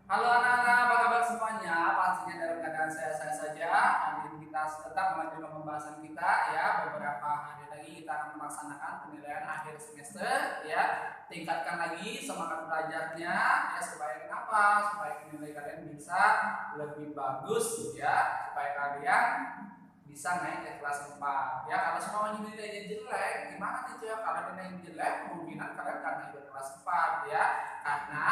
Halo anak-anak, apa kabar semuanya? Pastinya dalam keadaan saya saja. Hari ini kita tetap melanjutkan pembahasan kita ya. Beberapa hari lagi kita akan melaksanakan penilaian akhir semester ya. Tingkatkan lagi semangat belajarnya ya supaya kenapa? Supaya nilai kalian bisa lebih bagus ya. Supaya kalian bisa naik ke kelas 4 ya. Kalau semuanya nilainya jelek, gimana nih ya? Kalau nilainya jelek, kemungkinan kalian akan naik ke kelas 4 ya. Karena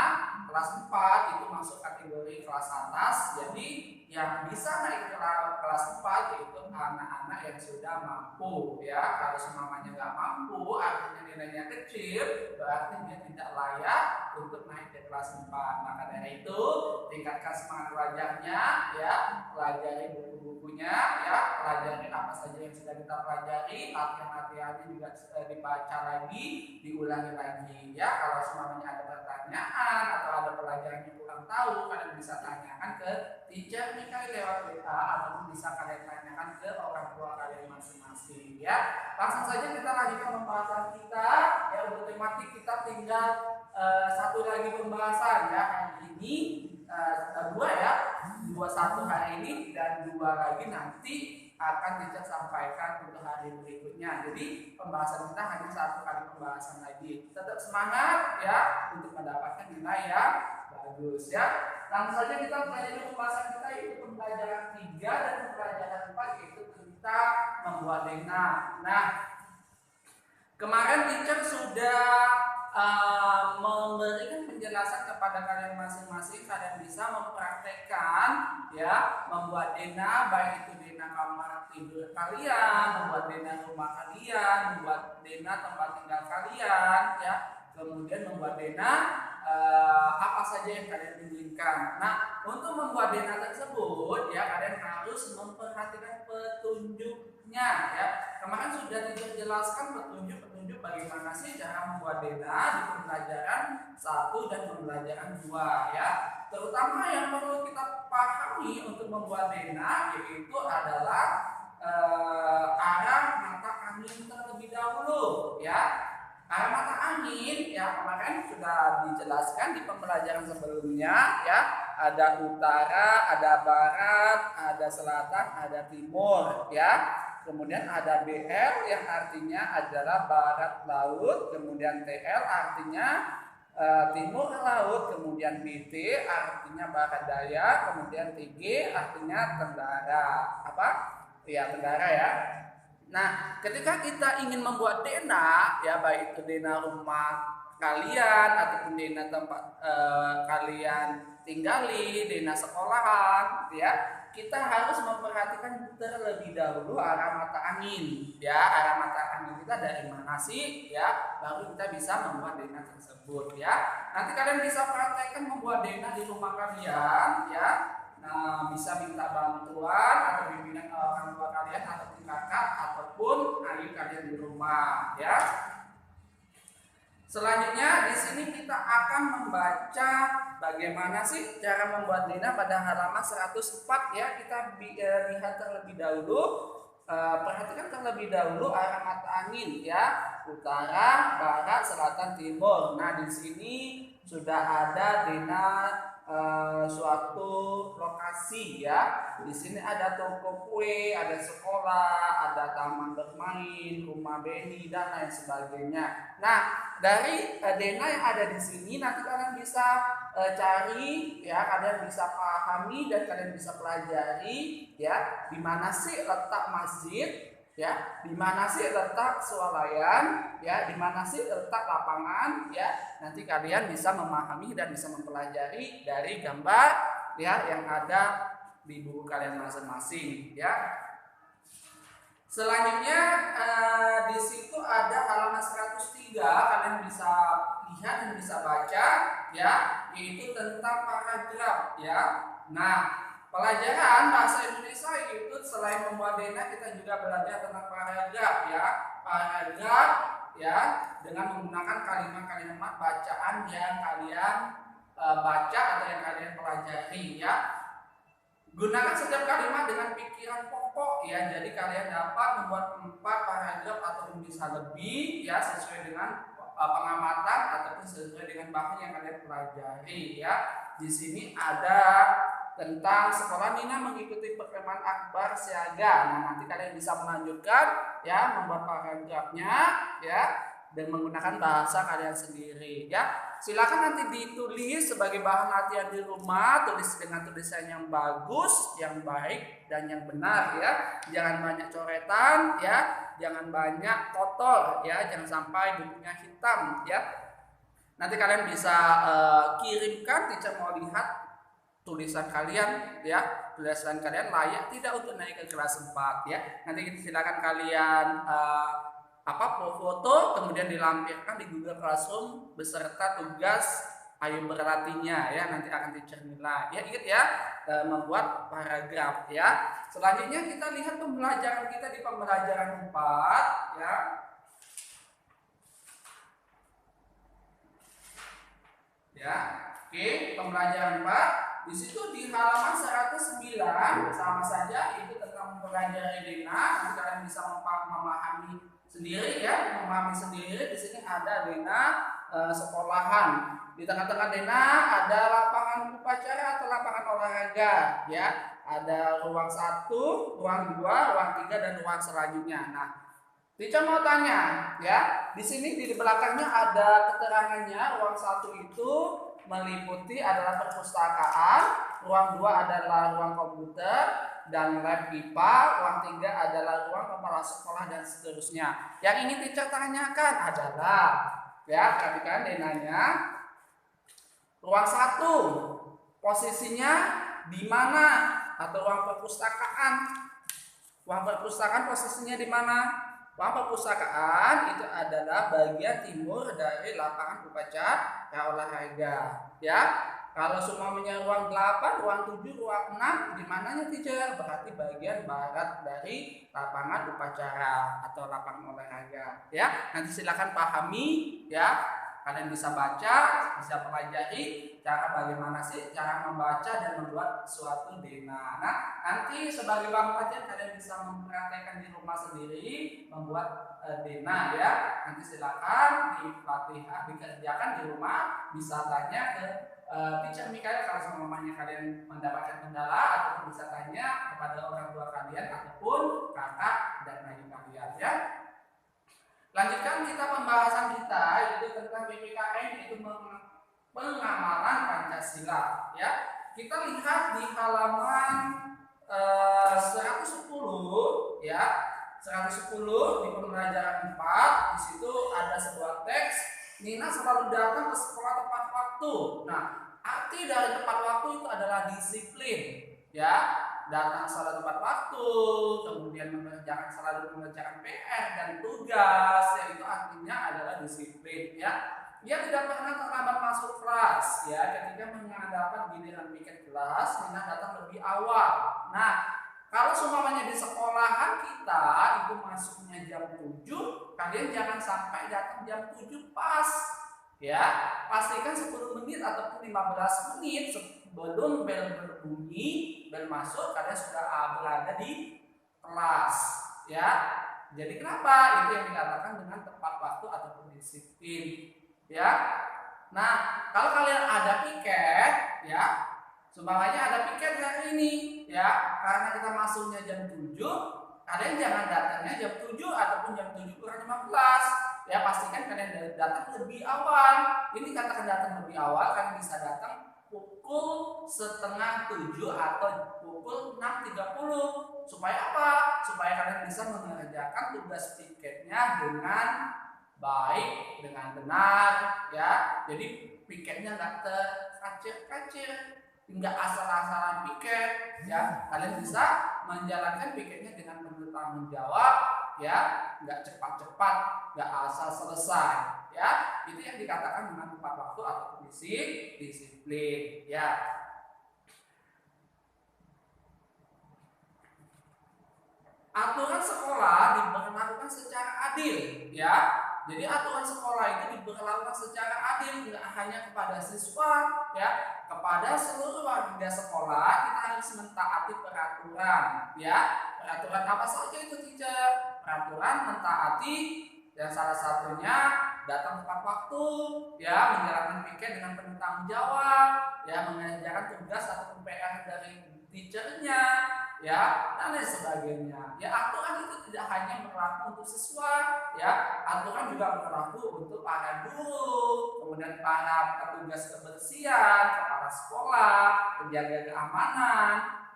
kelas 4 itu masuk kategori kelas atas, jadi yang bisa naik ke kelas 4 yaitu anak-anak yang sudah mampu ya. Kalau semuanya nggak mampu, artinya nilainya kecil, berarti dia tidak layak untuk naik ke kelas 4. Maka dari itu tingkatkan semangat belajarnya ya, pelajari buku-bukunya ya, pelajari apa saja yang sudah kita pelajari, latihan-latihannya juga dibaca lagi, diulangi lagi ya. Kalau semuanya ada pertanyaan atau ada pelajaran yang kurang tahu, kalian bisa tanyakan ke teacher Mikael lewat WA ataupun bisa kalian tanyakan ke orang tua kalian masing-masing ya. Langsung saja kita lanjutkan pembahasan kita ya. Untuk tematik kita tinggal satu lagi pembahasan ya. Hari ini dua ya, satu hari ini dan dua lagi nanti akan kita sampaikan untuk hari berikutnya. Jadi pembahasan kita hanya satu kali pembahasan lagi. Tetap semangat ya untuk mendapatkan nilai yang bagus ya. Langsung saja kita pelajari pembahasan kita, yaitu pembelajaran 3 dan pembelajaran 4, yaitu tentang membuat denah. Nah, kemarin teacher sudah memberikan penjelasan kepada kalian masing-masing. Kalian bisa mempraktekkan ya, membuat denah, baik itu denah kamar tidur kalian, membuat denah rumah kalian, membuat denah tempat tinggal kalian ya, kemudian membuat denah apa saja yang kalian inginkan. Nah, untuk membuat denah tersebut ya, kalian harus memperhatikan petunjuknya ya. Kemarin sudah dijelaskan petunjuk bagaimana sih cara membuat denah di pembelajaran 1 dan pembelajaran 2 ya. Terutama yang perlu kita pahami untuk membuat denah yaitu adalah arah mata angin terlebih dahulu ya. Arah mata angin ya kemarin sudah dijelaskan di pembelajaran sebelumnya ya. Ada utara, ada barat, ada selatan, ada timur ya. Kemudian ada BL yang artinya adalah barat laut, kemudian TL artinya timur laut, kemudian BT artinya barat daya, kemudian TG artinya tenggara. Apa? Ya, tenggara ya. Nah, ketika kita ingin membuat denah ya, baik itu denah rumah kalian ataupun denah tempat kalian tinggali, denah sekolahan ya, kita harus memperhatikan terlebih dahulu arah mata angin ya. Arah mata angin kita dari mana sih ya, baru kita bisa membuat denah tersebut ya. Nanti kalian bisa praktekkan membuat denah di rumah kalian ya. Nah, bisa minta bantuan atau bimbingan orang tua kalian ataupun kakak ataupun adik kalian di rumah ya. Selanjutnya di sini kita akan membaca bagaimana sih cara membuat denah pada halaman 104 ya. Kita lihat terlebih dahulu, perhatikan terlebih dahulu arah mata angin ya, utara, barat, selatan, timur. Nah, di sini sudah ada denah suatu lokasi ya. Di sini ada toko kue, ada sekolah, ada taman bermain, rumah beni dan lain sebagainya. Nah, dari denah yang ada di sini nanti kalian bisa cari ya, kalian bisa pahami dan kalian bisa pelajari ya, di mana sih letak masjid ya, di mana sih letak swalayan ya, di mana sih letak lapangan ya. Nanti kalian bisa memahami dan bisa mempelajari dari gambar ya yang ada di buku kalian masing-masing ya. Selanjutnya di situ ada halaman 103, kalian bisa lihat dan bisa baca ya, yaitu tentang paragraf ya. Nah, pelajaran bahasa Indonesia itu selain membuat denah, kita juga belajar tentang paragraf ya. Paragraf ya, dengan menggunakan kalimat-kalimat bacaan yang kalian baca atau yang kalian pelajari ya. Gunakan setiap kalimat dengan pikiran pokok ya. Jadi kalian dapat membuat 4 paragraf ataupun bisa lebih ya, sesuai dengan pengamatan ataupun sesuai dengan bahan yang kalian pelajari ya. Di sini ada tentang sekolah Nina mengikuti perkemahan akbar siaga. Nah, nanti kalian bisa melanjutkan ya, membuat paragrafnya ya, dan menggunakan bahasa kalian sendiri ya. Silakan nanti ditulis sebagai bahan latihan di rumah, tulis dengan tulisan yang bagus, yang baik dan yang benar ya. Jangan banyak coretan ya, jangan banyak kotor ya, jangan sampai bukunya hitam ya. Nanti kalian bisa kirimkan, teacher mau lihat tulisan kalian ya, tulisan kalian layak tidak untuk naik ke kelas 4 ya. Nanti silakan kalian foto kemudian dilampirkan di Google Classroom beserta tugas ayo berlatihnya ya, nanti akan teacher nilai ya. Ingat ya, membuat paragraf ya. Selanjutnya kita lihat pembelajaran kita di pembelajaran 4 ya. Ya, oke, pembelajaran 4 di situ di halaman 109 sama saja itu tentang mempelajari Dena. Nanti kalian bisa memahami sendiri ya, memahami sendiri. Di sini ada Dena sekolahan. Di tengah-tengah Dena ada lapangan upacara atau lapangan olahraga ya. Ada ruang 1, ruang 2, ruang 3 dan ruang selanjutnya. Nah, teacher mau tanya ya, di sini di belakangnya ada keterangannya. Ruang 1 itu meliputi adalah perpustakaan, ruang 2 adalah ruang komputer dan lab IPA, ruang 3 adalah ruang kepala sekolah dan seterusnya. Yang ingin teacher tanyakan adalah ya, perhatikan denanya. Ruang 1 posisinya di mana? Atau ruang perpustakaan? Ruang perpustakaan posisinya di mana? Ruang perpustakaan itu adalah bagian timur dari lapangan upacara olahraga ya. Kalau semuanya ruang 8, ruang 7, ruang 6 di mananya teacher? Berarti bagian barat dari lapangan upacara atau lapangan olahraga ya. Nanti silakan pahami ya. Kalian bisa baca, bisa pelajari cara bagaimana sih cara membaca dan membuat suatu Dena. Nah, nanti sebagai bahan latihan kalian bisa mempraktekkan di rumah sendiri membuat Dena ya. Nanti silakan dilatih, dikerjakan di rumah. Bisa tanya ke teacher Mikael kalau semuanya kalian mendapatkan kendala, ataupun bisa tanya kepada orang tua kalian ataupun kakak dan adik kalian ya. Lanjutkan kita pembahasan kita yaitu tentang PPKN, yaitu pengamalan Pancasila ya. Kita lihat di halaman 110 ya. 110 di pembelajaran 4, di situ ada sebuah teks, Nina selalu datang ke sekolah tepat waktu. Nah, arti dari tepat waktu itu adalah disiplin ya. Datang selalu tepat waktu, kemudian selalu mengerjakan PR dan tugas, ya itu artinya adalah disiplin ya. Dia tidak pernah terlambat masuk kelas ya. Ketika mendapat giliran piket kelas, Nina datang lebih awal. Nah, kalau semuanya di sekolahan kita itu masuknya jam 7, kalian jangan sampai datang jam 7 pas ya. Pastikan 10 menit ataupun 15 menit sebelum bel berbunyi, bel masuk, kalian sudah berada di kelas ya. Jadi kenapa? Itu yang dikatakan dengan tepat waktu ataupun disiplin ya. Nah, kalau kalian ada piket ya, seumpamanya ada piket hari ini ya, karena kita masuknya jam 7, kalian jangan datangnya jam 7 ataupun jam 7 kurang 15 ya. Pastikan kalian datang lebih awal. Ini katakan datang lebih awal, kalian bisa datang pukul setengah 7 atau pukul 6.30. Supaya apa? Supaya kalian bisa mengerjakan tugas piketnya dengan baik, dengan benar ya. Jadi piketnya nggak terkacir-kacir, nggak asal-asalan piket ya. Kalian bisa menjalankan piketnya dengan bertanggung jawab ya, nggak cepat-cepat, nggak asal selesai ya. Itu yang dikatakan dengan tepat waktu atau disiplin ya. Aturan sekolah diberlakukan secara adil ya. Jadi aturan sekolah itu diberlakukan secara adil, tidak hanya kepada siswa ya, kepada seluruh warga sekolah kita harus mentaati peraturan ya. Peraturan apa saja itu teacher? Peraturan mentaati yang salah satunya datang tepat waktu, ya, menjalankan piket dengan penuh tanggung jawab, ya, mengerjakan tugas ataupun PR dari teachernya, ya, dan lain sebagainya. Ya, aturan itu tidak hanya berlaku untuk siswa, ya, aturan juga berlaku untuk para guru, kemudian para petugas kebersihan, kepala sekolah, penjaga keamanan,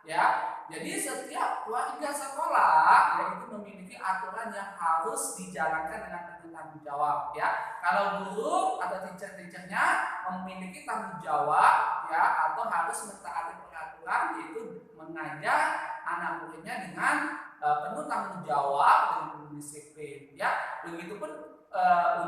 ya. Jadi setiap warga sekolah ya itu memiliki aturan yang harus dijalankan dengan penuh tanggung jawab, ya. Kalau guru atau teacher-teachernya memiliki tanggung jawab, ya, atau harus mentaati peraturan, yaitu mengajar anak muridnya dengan penuh tanggung jawab dan penuh disiplin, ya. Begitupun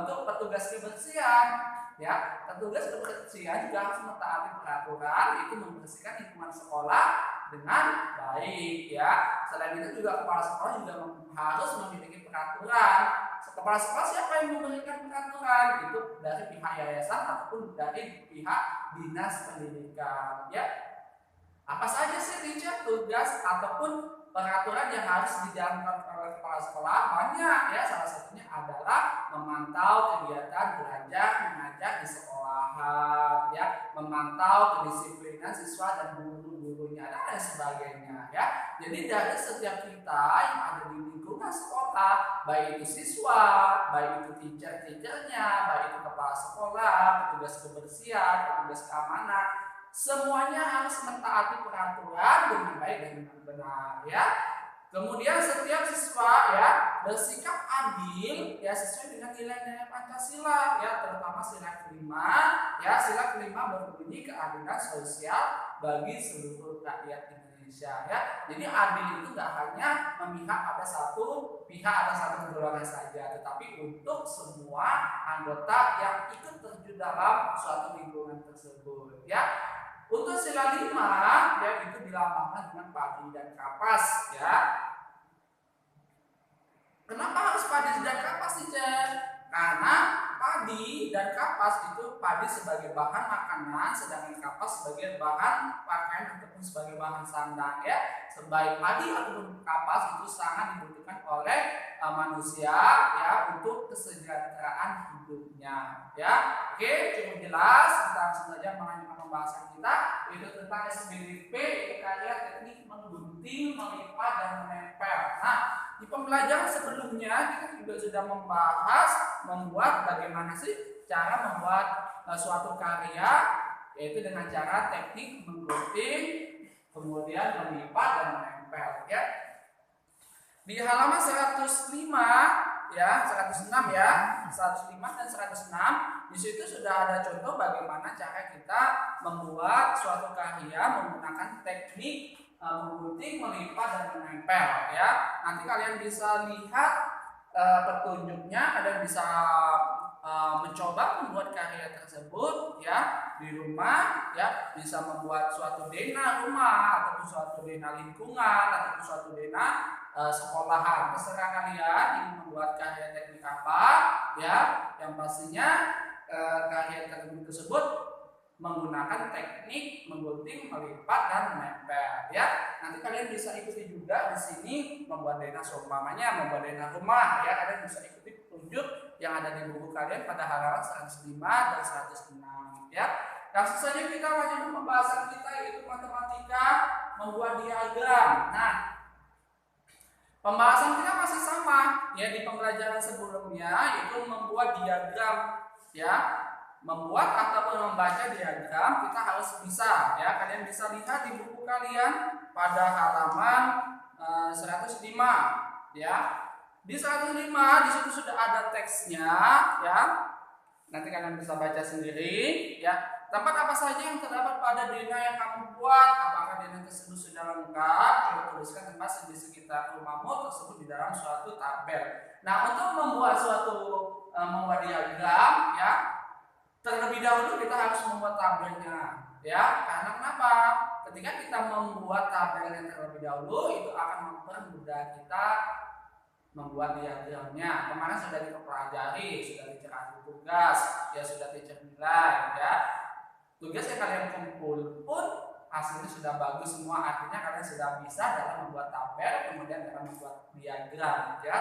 untuk petugas kebersihan, ya, petugas kebersihan juga harus mentaati peraturan, yaitu membersihkan lingkungan sekolah dengan baik, ya. Selain itu juga kepala sekolah juga harus memiliki peraturan. Kepala sekolah siapa yang memberikan peraturan? Itu dari pihak yayasan ataupun dari pihak dinas pendidikan, ya. Apa saja sih teacher tugas ataupun peraturan yang harus dijalankan oleh kepala sekolah? Banyak, ya. Salah satunya adalah memantau kegiatan belajar mengajar di sekolahan, ya, memantau kedisiplinan siswa dan guru-gurunya dan sebagainya, ya. Jadi dari setiap kita yang ada di lingkungan sekolah, baik itu siswa, baik itu teacher-teachernya, baik itu kepala sekolah, petugas kebersihan, petugas keamanan, semuanya harus mentaati peraturan dengan baik dan dengan benar, ya. Kemudian setiap siswa, ya, bersikap adil, ya, sesuai dengan nilai-nilai Pancasila, ya, terutama sila kelima, ya. Sila kelima berbunyi keadilan sosial bagi seluruh rakyat Indonesia, ya. Jadi adil itu tidak hanya memihak pada satu pihak atau satu golongan saja, tetapi untuk semua anggota yang ikut terjun dalam suatu lingkungan tersebut, ya. Untuk sila 5, ya, itu dilambangkan dengan padi dan kapas, ya. Kenapa harus padi dan kapas, teacher? Karena padi dan kapas itu, padi sebagai bahan makanan, sedangkan kapas sebagai bahan pakaian ataupun sebagai bahan sandang, ya. Sebaik padi ataupun kapas itu sangat dibutuhkan oleh manusia, ya, untuk kesejahteraan hidupnya, ya. Oke, cukup jelas. Kita langsung saja melanjutkan pembahasan kita, yaitu tentang SBDP, yaitu karya teknik menggunting, melipat, dan menempel. Nah, di pembelajaran sebelumnya kita juga sudah membahas membuat bagaimana sih cara membuat suatu karya, yaitu dengan cara teknik menggunting, kemudian melipat dan menempel, ya. Di halaman 105, ya, 106, ya, 105 dan 106, di situ sudah ada contoh bagaimana cara kita membuat suatu karya menggunakan teknik menggunting, melipat, dan menempel, ya. Nanti kalian bisa lihat petunjuknya, kalian bisa mencoba membuat karya tersebut, ya, di rumah, ya, bisa membuat suatu dena rumah ataupun suatu dena lingkungan ataupun suatu dena sekolahan. Terserah kalian ingin membuat karya teknik apa, ya. Yang pastinya karya teknik tersebut menggunakan teknik menggunting, melipat, dan menempel, ya. Nanti kalian bisa ikuti juga di sini membuat dena, seumpamanya membuat dena rumah, ya. Kalian bisa ikuti petunjuk yang ada di buku kalian pada halaman 105 dan 106, ya. Langsung saja kita lanjut pembahasan kita, yaitu matematika membuat diagram. Nah, pembahasan kita masih sama, ya, di pembelajaran sebelumnya, yaitu membuat diagram, ya. Membuat ataupun membaca diagram kita harus bisa, ya. Kalian bisa lihat di buku kalian pada halaman 105, ya. Di 105 di situ sudah ada teksnya, ya. Nanti kalian bisa baca sendiri, ya. Tempat apa saja yang terdapat pada dena yang kamu buat? Apakah dena tersebut sudah lengkap? Coba tuliskan tempat di sekitar rumahmu tersebut di dalam suatu tabel. Nah, untuk membuat membuat diagram, ya, terlebih dahulu kita harus membuat tabelnya, ya. Karena kenapa? Ketika kita membuat tabelnya terlebih dahulu, itu akan mempermudah kita membuat diagramnya. Kemarin sudah dipelajari, sudah dikasih tugas, ya, sudah nilai, ya. Tugas yang kalian kumpul pun hasilnya sudah bagus semua, artinya kalian sudah bisa dalam membuat tabel, kemudian dalam membuat diagram, ya.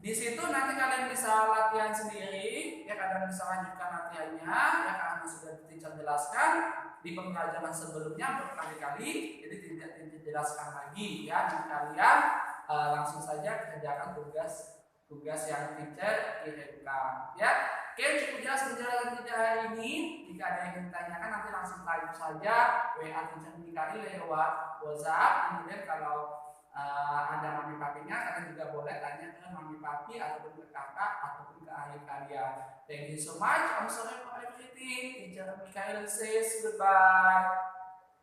Di situ nanti kalian bisa latihan sendiri, ya kalian bisa lanjutkan latihannya, ya karena sudah teacher jelaskan di pembelajaran sebelumnya berkali-kali, jadi tidak dijelaskan lagi ya. Dan kalian langsung saja kerjakan tugas yang teacher kirimkan, ya. Oke, cukup jelas penjelasan kita hari ini. Jika ada yang ditanyakan nanti langsung type saja WA teacher Mikari lewat WhatsApp. Kemudian kalau ada mami papinya, kalian juga boleh tanya ke mami papi ataupun ke kakak ataupun ke ayah kalian. Thank you so much. I'm sorry for everything. Teacher Mikael says goodbye.